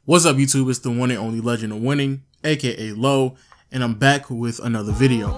What's up, YouTube? It's the one and only Legend of Winning, aka Low, and I'm back with another video.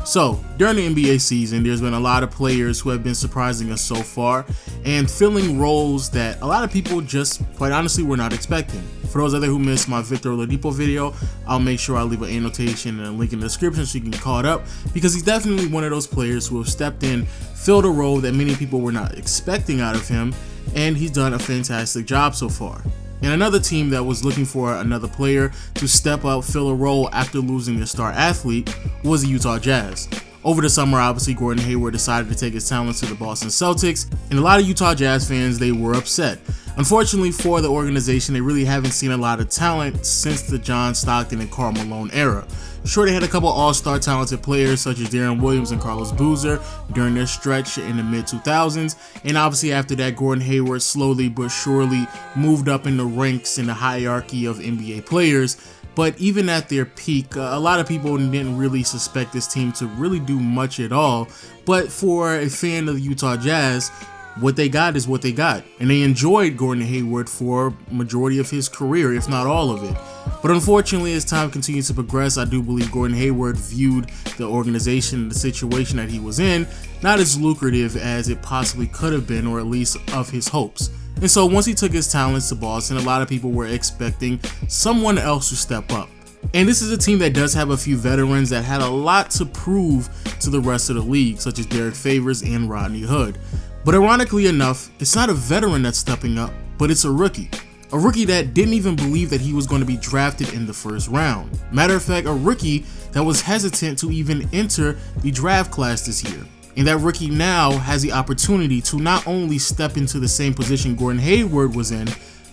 So, during the NBA season, there's been a lot of players who have been surprising us so far and filling roles that a lot of people just, quite honestly, were not expecting. For those who missed my Victor Oladipo video, I'll make sure I leave an annotation and a link in the description so you can get caught up, because he's definitely one of those players who have stepped in, filled a role that many people were not expecting out of him, and he's done a fantastic job so far. And another team that was looking for another player to step up, fill a role after losing their star athlete was the Utah Jazz. Over the summer, obviously, Gordon Hayward decided to take his talents to the Boston Celtics, and a lot of Utah Jazz fans, they were upset. Unfortunately for the organization, they really haven't seen a lot of talent since the John Stockton and Karl Malone era. Sure, they had a couple all-star talented players such as Deron Williams and Carlos Boozer during their stretch in the mid-2000s, and obviously after that, Gordon Hayward slowly but surely moved up in the ranks in the hierarchy of NBA players. But even at their peak, a lot of people didn't really suspect this team to really do much at all. But for a fan of the Utah Jazz, what they got is what they got, and they enjoyed Gordon Hayward for majority of his career, if not all of it. But unfortunately, as time continues to progress, I do believe Gordon Hayward viewed the organization and the situation that he was in not as lucrative as it possibly could have been, or at least of his hopes. And so once he took his talents to Boston, a lot of people were expecting someone else to step up. And this is a team that does have a few veterans that had a lot to prove to the rest of the league, such as Derek Favors and Rodney Hood. But ironically enough, it's not a veteran that's stepping up, but it's a rookie. A rookie that didn't even believe that he was going to be drafted in the first round. Matter of fact, a rookie that was hesitant to even enter the draft class this year. And that rookie now has the opportunity to not only step into the same position Gordon Hayward was in,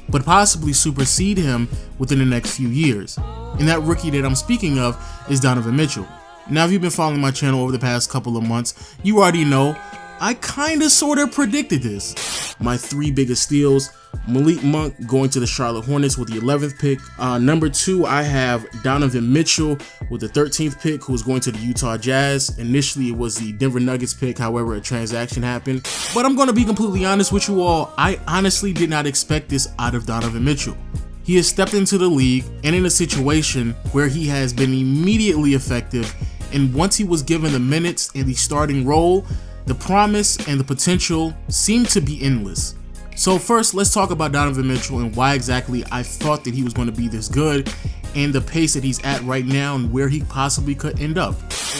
but possibly supersede him within the next few years. And that rookie that I'm speaking of is Donovan Mitchell. Now, if you've been following my channel over the past couple of months, you already know I kinda sorta predicted this. My three biggest steals: Malik Monk going to the Charlotte Hornets with the 11th pick. Number 2, I have Donovan Mitchell with the 13th pick, who is going to the Utah Jazz. Initially, it was the Denver Nuggets pick, however, a transaction happened. But I'm gonna be completely honest with you all, I honestly did not expect this out of Donovan Mitchell. He has stepped into the league and in a situation where he has been immediately effective, and once he was given the minutes and the starting role, the promise and the potential seemed to be endless. So first, let's talk about Donovan Mitchell and why exactly I thought that he was going to be this good, and the pace that he's at right now and where he possibly could end up.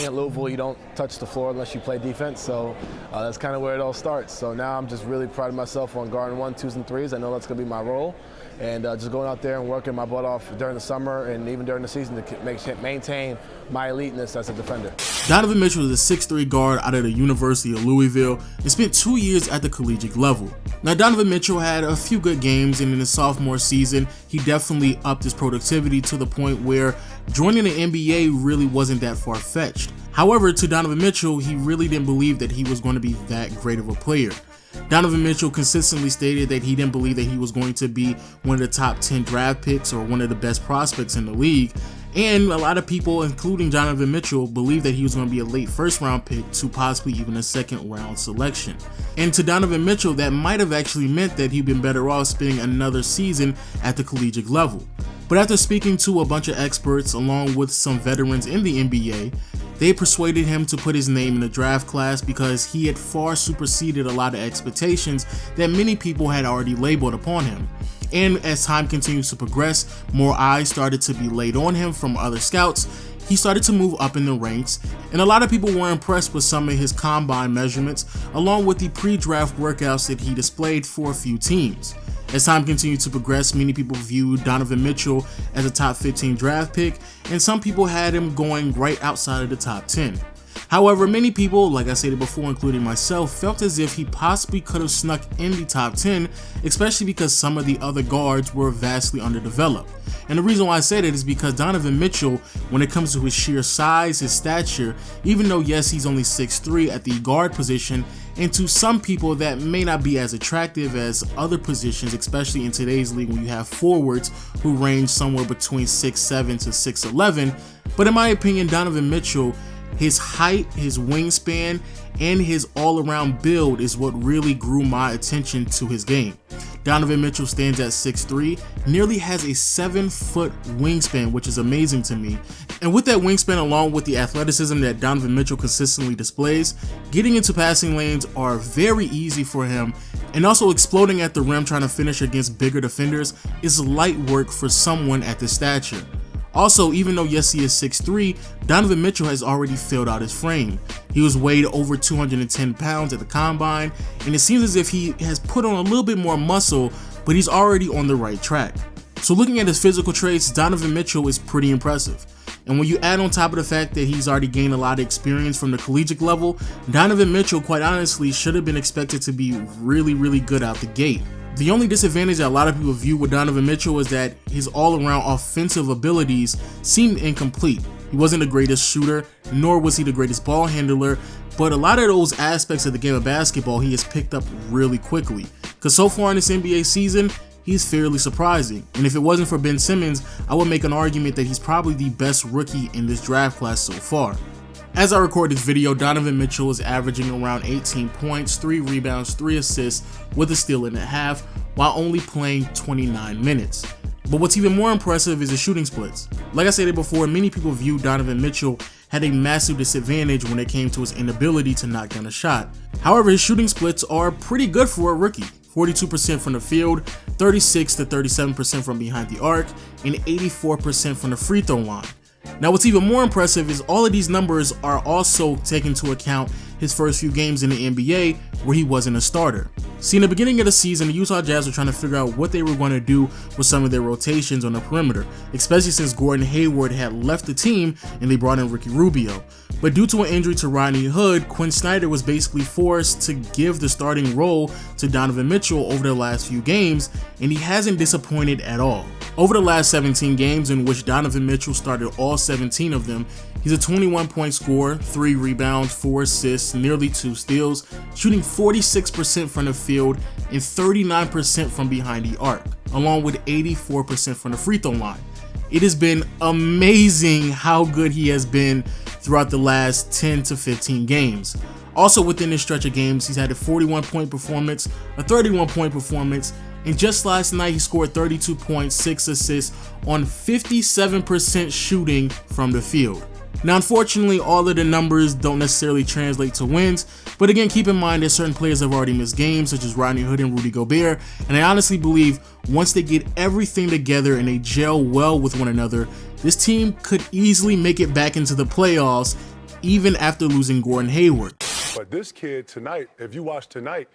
At Louisville, you don't touch the floor unless you play defense, so that's kind of where it all starts. So now I'm just really proud of myself on guarding 1, 2s, and 3s. I know that's going to be my role, and just going out there and working my butt off during the summer and even during the season to maintain my eliteness as a defender. Donovan Mitchell is a 6'3" guard out of the University of Louisville and spent 2 years at the collegiate level. Now, Donovan Mitchell had a few good games, and in his sophomore season, he definitely upped his productivity to the point where joining the NBA really wasn't that far-fetched. However, to Donovan Mitchell, he really didn't believe that he was going to be that great of a player. Donovan Mitchell consistently stated that he didn't believe that he was going to be one of the top 10 draft picks or one of the best prospects in the league. And a lot of people, including Donovan Mitchell, believed that he was going to be a late first-round pick to possibly even a second-round selection. And to Donovan Mitchell, that might have actually meant that he'd been better off spending another season at the collegiate level. But after speaking to a bunch of experts along with some veterans in the NBA, they persuaded him to put his name in the draft class because he had far superseded a lot of expectations that many people had already labeled upon him. And as time continues to progress, more eyes started to be laid on him from other scouts. He started to move up in the ranks, and a lot of people were impressed with some of his combine measurements, along with the pre-draft workouts that he displayed for a few teams. As time continued to progress, many people viewed Donovan Mitchell as a top 15 draft pick, and some people had him going right outside of the top 10. However, many people, like I stated before, including myself, felt as if he possibly could have snuck in the top 10, especially because some of the other guards were vastly underdeveloped. And the reason why I say that is because Donovan Mitchell, when it comes to his sheer size, his stature, even though yes, he's only 6'3" at the guard position, and to some people that may not be as attractive as other positions, especially in today's league when you have forwards who range somewhere between 6'7" to 6'11", but in my opinion, Donovan Mitchell, his height, his wingspan, and his all-around build is what really grew my attention to his game. Donovan Mitchell stands at 6'3", nearly has a 7-foot wingspan, which is amazing to me. And with that wingspan, along with the athleticism that Donovan Mitchell consistently displays, getting into passing lanes are very easy for him, and also exploding at the rim trying to finish against bigger defenders is light work for someone at this stature. Also, even though yes he is 6'3", Donovan Mitchell has already filled out his frame. He was weighed over 210 pounds at the combine, and it seems as if he has put on a little bit more muscle, but he's already on the right track. So looking at his physical traits, Donovan Mitchell is pretty impressive. And when you add on top of the fact that he's already gained a lot of experience from the collegiate level, Donovan Mitchell quite honestly should have been expected to be really good out the gate. The only disadvantage that a lot of people view with Donovan Mitchell is that his all-around offensive abilities seemed incomplete. He wasn't the greatest shooter, nor was he the greatest ball handler, but a lot of those aspects of the game of basketball he has picked up really quickly. Because so far in this NBA season, he's fairly surprising. And if it wasn't for Ben Simmons, I would make an argument that he's probably the best rookie in this draft class so far. As I record this video, Donovan Mitchell is averaging around 18 points, 3 rebounds, 3 assists, with a steal and a half, while only playing 29 minutes. But what's even more impressive is his shooting splits. Like I said before, many people view Donovan Mitchell had a massive disadvantage when it came to his inability to knock down a shot. However, his shooting splits are pretty good for a rookie. 42% from the field, 36 to 37% from behind the arc, and 84% from the free throw line. Now what's even more impressive is all of these numbers are also taking into account his first few games in the NBA where he wasn't a starter. See, in the beginning of the season, the Utah Jazz were trying to figure out what they were going to do with some of their rotations on the perimeter, especially since Gordon Hayward had left the team and they brought in Ricky Rubio. But due to an injury to Rodney Hood, Quinn Snyder was basically forced to give the starting role to Donovan Mitchell over the last few games, and he hasn't disappointed at all. Over the last 17 games, in which Donovan Mitchell started all 17 of them, he's a 21-point scorer, 3 rebounds, 4 assists, nearly 2 steals, shooting 46% from the field and 39% from behind the arc, along with 84% from the free throw line. It has been amazing how good he has been throughout the last 10 to 15 games. Also within this stretch of games, he's had a 41-point performance, a 31-point performance, and just last night he scored 32 points, 6 assists on 57% shooting from the field. Now unfortunately, all of the numbers don't necessarily translate to wins, but again, keep in mind that certain players have already missed games, such as Rodney Hood and Rudy Gobert, and I honestly believe once they get everything together and they gel well with one another, this team could easily make it back into the playoffs, even after losing Gordon Hayward. But this kid tonight, if you watch tonight,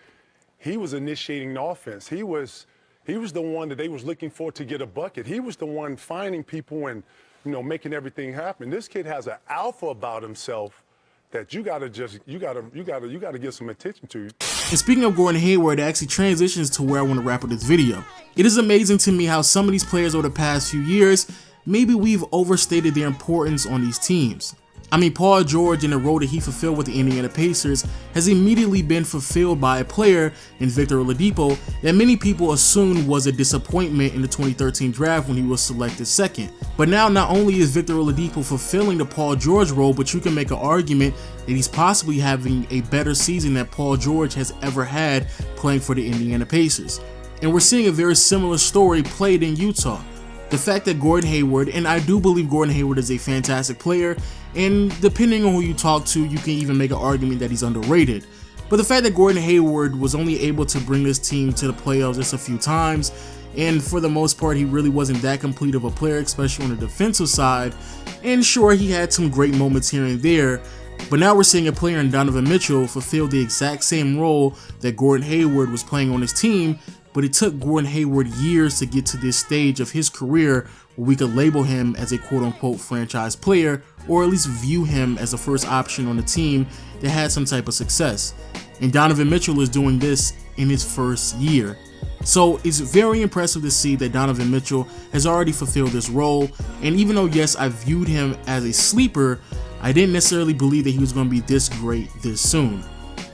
he was initiating the offense. He was the one that they was looking for to get a bucket. He was the one finding people and, you know, making everything happen. This kid has an alpha about himself that you gotta give some attention to. And speaking of Gordon Hayward, it actually transitions to where I want to wrap up this video. It is amazing to me how some of these players over the past few years, maybe we've overstated their importance on these teams. I mean, Paul George and the role that he fulfilled with the Indiana Pacers has immediately been fulfilled by a player in Victor Oladipo that many people assumed was a disappointment in the 2013 draft when he was selected second. But now not only is Victor Oladipo fulfilling the Paul George role, but you can make an argument that he's possibly having a better season than Paul George has ever had playing for the Indiana Pacers. And we're seeing a very similar story played in Utah. The fact that Gordon Hayward, and I do believe Gordon Hayward is a fantastic player, and depending on who you talk to, you can even make an argument that he's underrated. But the fact that Gordon Hayward was only able to bring this team to the playoffs just a few times, and for the most part he really wasn't that complete of a player, especially on the defensive side, and sure, he had some great moments here and there, but now we're seeing a player in Donovan Mitchell fulfill the exact same role that Gordon Hayward was playing on his team, but it took Gordon Hayward years to get to this stage of his career where we could label him as a quote-unquote franchise player, or at least view him as the first option on the team that had some type of success. And Donovan Mitchell is doing this in his first year. So it's very impressive to see that Donovan Mitchell has already fulfilled this role, and even though yes, I viewed him as a sleeper, I didn't necessarily believe that he was going to be this great this soon.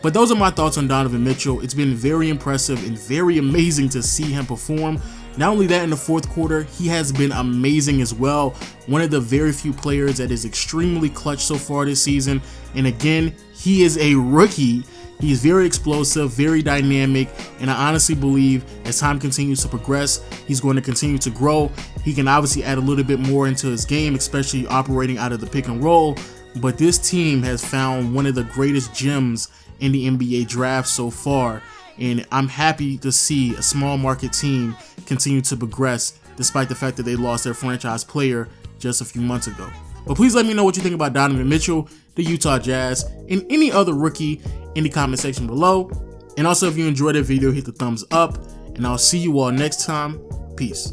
But those are my thoughts on Donovan Mitchell. It's been very impressive and very amazing to see him perform. Not only that, in the fourth quarter, he has been amazing as well. One of the very few players that is extremely clutch so far this season. And again, he is a rookie. He's very explosive, very dynamic, and I honestly believe as time continues to progress, he's going to continue to grow. He can obviously add a little bit more into his game, especially operating out of the pick and roll, but this team has found one of the greatest gems in the NBA draft so far, and I'm happy to see a small market team continue to progress despite the fact that they lost their franchise player just a few months ago. But please let me know what you think about Donovan Mitchell, the Utah Jazz, and any other rookie in the comment section below. And also, if you enjoyed the video, hit the thumbs up, and I'll see you all next time. Peace.